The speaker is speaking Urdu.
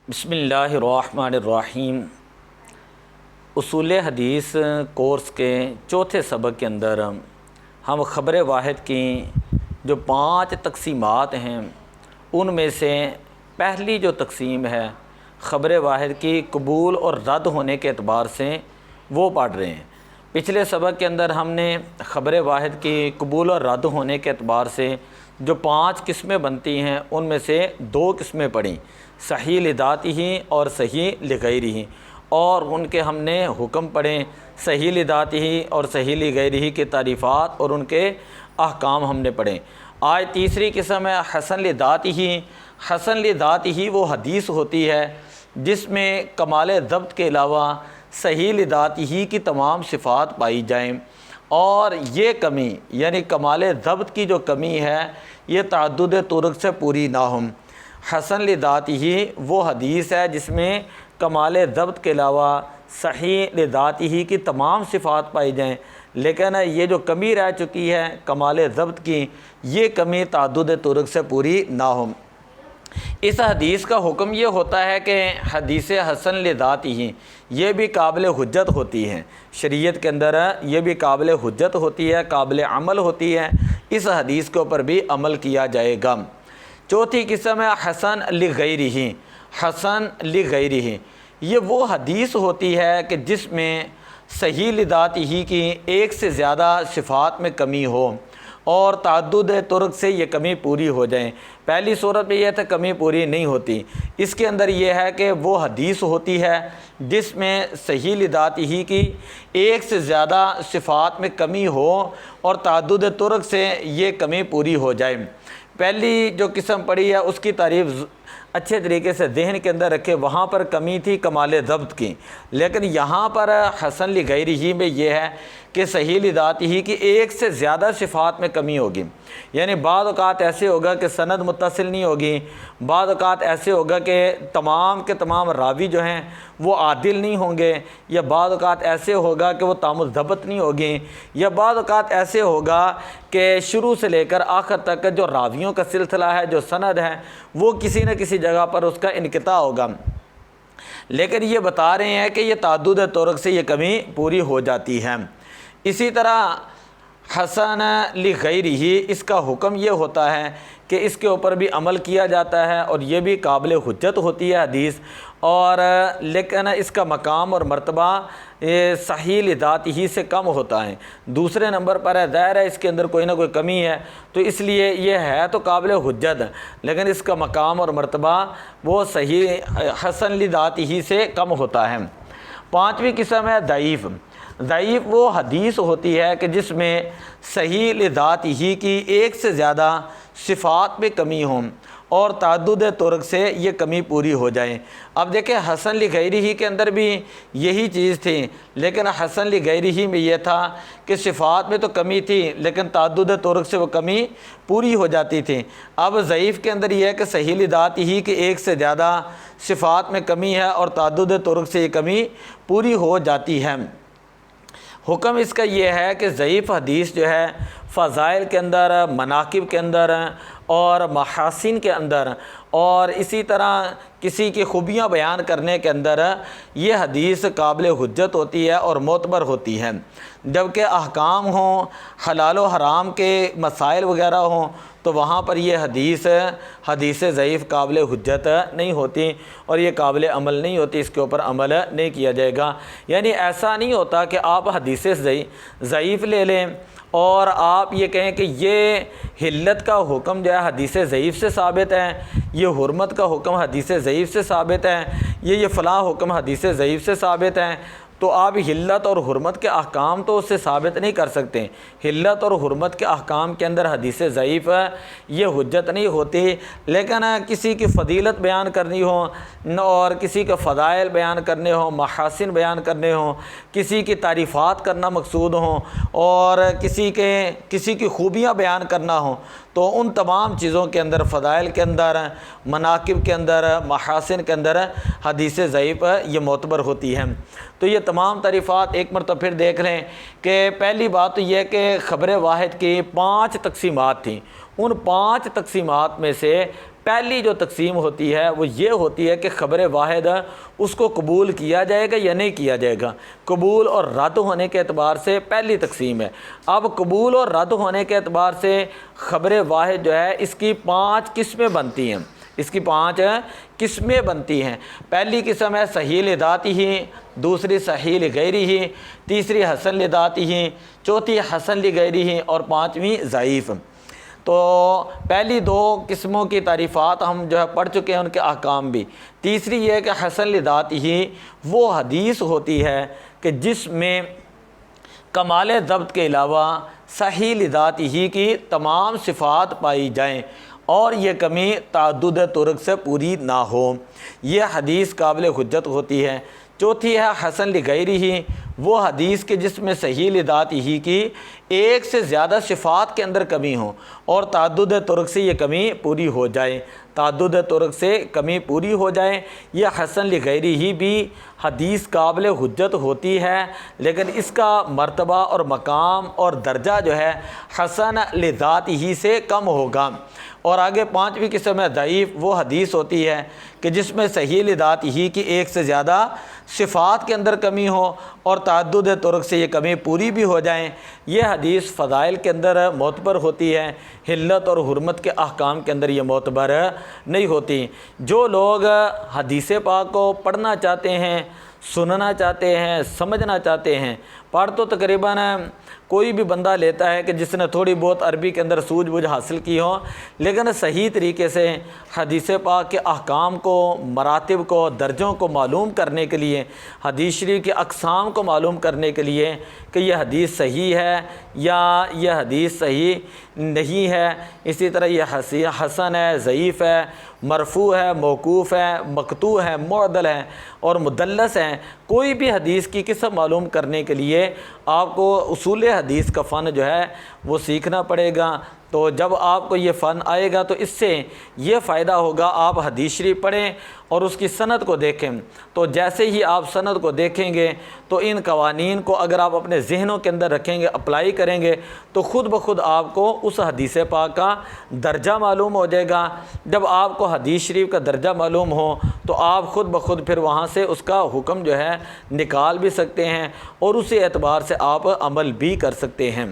بسم اللہ الرحمن الرحیم۔ اصول حدیث کورس کے چوتھے سبق کے اندر ہم خبر واحد کی جو 5 تقسیمات ہیں ان میں سے پہلی جو تقسیم ہے خبر واحد کی قبول اور رد ہونے کے اعتبار سے وہ پڑھ رہے ہیں۔ پچھلے سبق کے اندر ہم نے خبر واحد کی قبول اور رد ہونے کے اعتبار سے جو 5 قسمیں بنتی ہیں ان میں سے 2 قسمیں پڑھیں، صحیح لذاتہ اور صحیح لغیرہ، اور ان کے ہم نے حکم پڑھیں، صحیح لذاتہ اور صحیح لغیرہ کی تعریفات اور ان کے احکام ہم نے پڑھیں۔ آج تیسری قسم ہے حسن لذاتہ۔ حسن لذاتہ وہ حدیث ہوتی ہے جس میں کمال ضبط کے علاوہ صحیح لذاتہ کی تمام صفات پائی جائیں، اور یہ کمی یعنی کمال ضبط کی جو کمی ہے یہ تعدد طرق سے پوری نہ ہوں۔ حسن لذاتہ وہ حدیث ہے جس میں کمال ضبط کے علاوہ صحیح لذاتہ کی تمام صفات پائی جائیں، لیکن یہ جو کمی رہ چکی ہے کمال ضبط کی، یہ کمی تعدد طرق سے پوری نہ ہو۔ اس حدیث کا حکم یہ ہوتا ہے کہ حدیث حسن لذاتہ یہ بھی قابل حجت ہوتی ہے، شریعت کے اندر یہ بھی قابل حجت ہوتی ہے، قابل عمل ہوتی ہے، اس حدیث کے اوپر بھی عمل کیا جائے گا۔ چوتھی قسم ہے حسن لغیرہ۔ حسن لغیرہ یہ وہ حدیث ہوتی ہے کہ جس میں صحیح لذاتہ کی ایک سے زیادہ صفات میں کمی ہو اور تعدد طرق سے یہ کمی پوری ہو جائیں۔ پہلی صورت میں یہ تھا کمی پوری نہیں ہوتی، اس کے اندر یہ ہے کہ وہ حدیث ہوتی ہے جس میں صحیح لذاتہ کی ایک سے زیادہ صفات میں کمی ہو اور تعدد طرق سے یہ کمی پوری ہو جائے۔ پہلی جو قسم پڑھی ہے اس کی تعریف اچھے طریقے سے ذہن کے اندر رکھے، وہاں پر کمی تھی کمال ضبط کی، لیکن یہاں پر حسن لغیرہ میں یہ ہے کہ صحیح لذاتہ کی ایک سے زیادہ صفات میں کمی ہوگی، یعنی بعض اوقات ایسے ہوگا کہ سند متصل نہیں ہوگی، بعض اوقات ایسے ہوگا کہ تمام کے تمام راوی جو ہیں وہ عادل نہیں ہوں گے، یا بعض اوقات ایسے ہوگا کہ وہ تام الضبط نہیں ہوگی، یا بعض اوقات ایسے ہوگا کہ شروع سے لے کر آخر تک جو راویوں کا سلسلہ ہے، جو سند ہے، وہ کسی نہ کسی جگہ پر اس کا انقطاع ہوگا، لیکن یہ بتا رہے ہیں کہ یہ تعدد طرق سے یہ کمی پوری ہو جاتی ہے۔ اسی طرح حسن لغیرہ اس کا حکم یہ ہوتا ہے کہ اس کے اوپر بھی عمل کیا جاتا ہے اور یہ بھی قابل حجت ہوتی ہے حدیث، اور لیکن اس کا مقام اور مرتبہ صحیح لذاتہ سے کم ہوتا ہے، دوسرے نمبر پر ہے۔ ظاہر ہے اس کے اندر کوئی نہ کوئی کمی ہے، تو اس لیے یہ ہے تو قابل حجت، لیکن اس کا مقام اور مرتبہ وہ صحیح حسن لذاتہ سے کم ہوتا ہے۔ پانچویں قسم ہے ضعیف۔ ضعیف وہ حدیث ہوتی ہے کہ جس میں صحیح لذاتہ کی ایک سے زیادہ صفات میں کمی ہوں اور تعدد طرق سے یہ کمی پوری ہو جائیں۔ اب دیکھیں حسن لغیرہ کے اندر بھی یہی چیز تھی، لیکن حسن لغیرہ میں یہ تھا کہ صفات میں تو کمی تھی لیکن تعدد طرق سے وہ کمی پوری ہو جاتی تھی۔ اب ضعیف کے اندر یہ ہے کہ صحیح لذاتہ کی ایک سے زیادہ صفات میں کمی ہے اور تعدد طرق سے یہ کمی پوری ہو جاتی ہے۔ حکم اس کا یہ ہے کہ ضعیف حدیث جو ہے فضائل کے اندر، مناقب کے اندر اور محاسن کے اندر اور اسی طرح کسی کی خوبیاں بیان کرنے کے اندر یہ حدیث قابل حجت ہوتی ہے اور معتبر ہوتی ہے، جبکہ احکام ہوں، حلال و حرام کے مسائل وغیرہ ہوں تو وہاں پر یہ حدیث ضعیف قابل حجت نہیں ہوتی اور یہ قابل عمل نہیں ہوتی، اس کے اوپر عمل نہیں کیا جائے گا۔ یعنی ایسا نہیں ہوتا کہ آپ حدیث ضعیف لے لیں اور آپ یہ کہیں کہ یہ حلت کا حکم جو ہے حدیث ضعیف سے ثابت ہے، یہ حرمت کا حکم حدیث ضعیف سے ثابت ہے، یہ فلاں حکم حدیث ضعیف سے ثابت ہے، تو آپ حلت اور حرمت کے احکام تو اس سے ثابت نہیں کر سکتے۔ حلت اور حرمت کے احکام کے اندر حدیث ضعیف یہ حجت نہیں ہوتی، لیکن کسی کی فضیلت بیان کرنی ہو اور کسی کے فضائل بیان کرنے ہوں، محاسن بیان کرنے ہوں، کسی کی تعریفات کرنا مقصود ہوں اور کسی کی خوبیاں بیان کرنا ہوں، تو ان تمام چیزوں کے اندر، فضائل کے اندر، مناقب کے اندر، محاسن کے اندر حدیث ضعیف یہ معتبر ہوتی ہے۔ تو یہ تمام تعریفات ایک مرتبہ پھر دیکھ لیں کہ پہلی بات تو یہ کہ خبر واحد کی 5 تقسیمات تھیں، ان 5 تقسیمات میں سے پہلی جو تقسیم ہوتی ہے وہ یہ ہوتی ہے کہ خبر واحد اس کو قبول کیا جائے گا یا نہیں کیا جائے گا، قبول اور رد ہونے کے اعتبار سے پہلی تقسیم ہے۔ اب قبول اور رد ہونے کے اعتبار سے خبر واحد جو ہے اس کی 5 قسمیں بنتی ہیں، اس کی 5 قسمیں بنتی ہیں۔ پہلی قسم ہے صحیح لذاتہ، دوسری صحیح لغیرہ، تیسری حسن لذاتہ، چوتھی حسن لغیرہ اور 5ویں ضعیف۔ تو پہلی 2 قسموں کی تعریفات ہم جو ہے پڑھ چکے ہیں، ان کے احکام بھی۔ تیسری یہ ہے کہ حسن لذاتہ وہ حدیث ہوتی ہے کہ جس میں کمال ضبط کے علاوہ صحیح لذاتہ کی تمام صفات پائی جائیں اور یہ کمی تعدد طرق سے پوری نہ ہو، یہ حدیث قابل حجت ہوتی ہے۔ چوتھی ہے حسن لغیرہ، وہ حدیث کے جس میں صحیح لذاتہ کی ایک سے زیادہ صفات کے اندر کمی ہو اور تعدد طرق سے یہ کمی پوری ہو جائے، تعدد طرق سے کمی پوری ہو جائے، یہ حسن لغیرہ بھی حدیث قابل حجت ہوتی ہے، لیکن اس کا مرتبہ اور مقام اور درجہ جو ہے حسن لذاتہ سے کم ہوگا۔ اور آگے 5ویں قسم ہے ضعیف، وہ حدیث ہوتی ہے کہ جس میں صحیح لذاتہ کی ایک سے زیادہ صفات کے اندر کمی ہو اور تعدد طرق سے یہ کمی پوری بھی ہو جائیں، یہ حدیث فضائل کے اندر معتبر ہوتی ہے، حلت اور حرمت کے احکام کے اندر یہ معتبر نہیں ہوتی۔ جو لوگ حدیث پاک کو پڑھنا چاہتے ہیں، سننا چاہتے ہیں، سمجھنا چاہتے ہیں، پڑھ تو تقریباً کوئی بھی بندہ لیتا ہے کہ جس نے تھوڑی بہت عربی کے اندر سوجھ بوجھ حاصل کی ہو، لیکن صحیح طریقے سے حدیث پاک کے احکام کو، مراتب کو، درجوں کو معلوم کرنے کے لیے، حدیث شریف کے اقسام کو معلوم کرنے کے لیے کہ یہ حدیث صحیح ہے یا یہ حدیث صحیح نہیں ہے، اسی طرح یہ حسن ہے، ضعیف ہے، مرفوع ہے، موقوف ہے، مقطوع ہے، معدل ہے اور مدلس ہے، کوئی بھی حدیث کی قسم معلوم کرنے کے لیے آپ کو اصول حدیث کا فن جو ہے وہ سیکھنا پڑے گا۔ تو جب آپ کو یہ فن آئے گا تو اس سے یہ فائدہ ہوگا، آپ حدیث شریف پڑھیں اور اس کی سند کو دیکھیں، تو جیسے ہی آپ سند کو دیکھیں گے تو ان قوانین کو اگر آپ اپنے ذہنوں کے اندر رکھیں گے، اپلائی کریں گے، تو خود بخود آپ کو اس حدیث پاک کا درجہ معلوم ہو جائے گا۔ جب آپ کو حدیث شریف کا درجہ معلوم ہو تو آپ خود بخود پھر وہاں سے اس کا حکم جو ہے نکال بھی سکتے ہیں اور اسی اعتبار سے آپ عمل بھی کر سکتے ہیں۔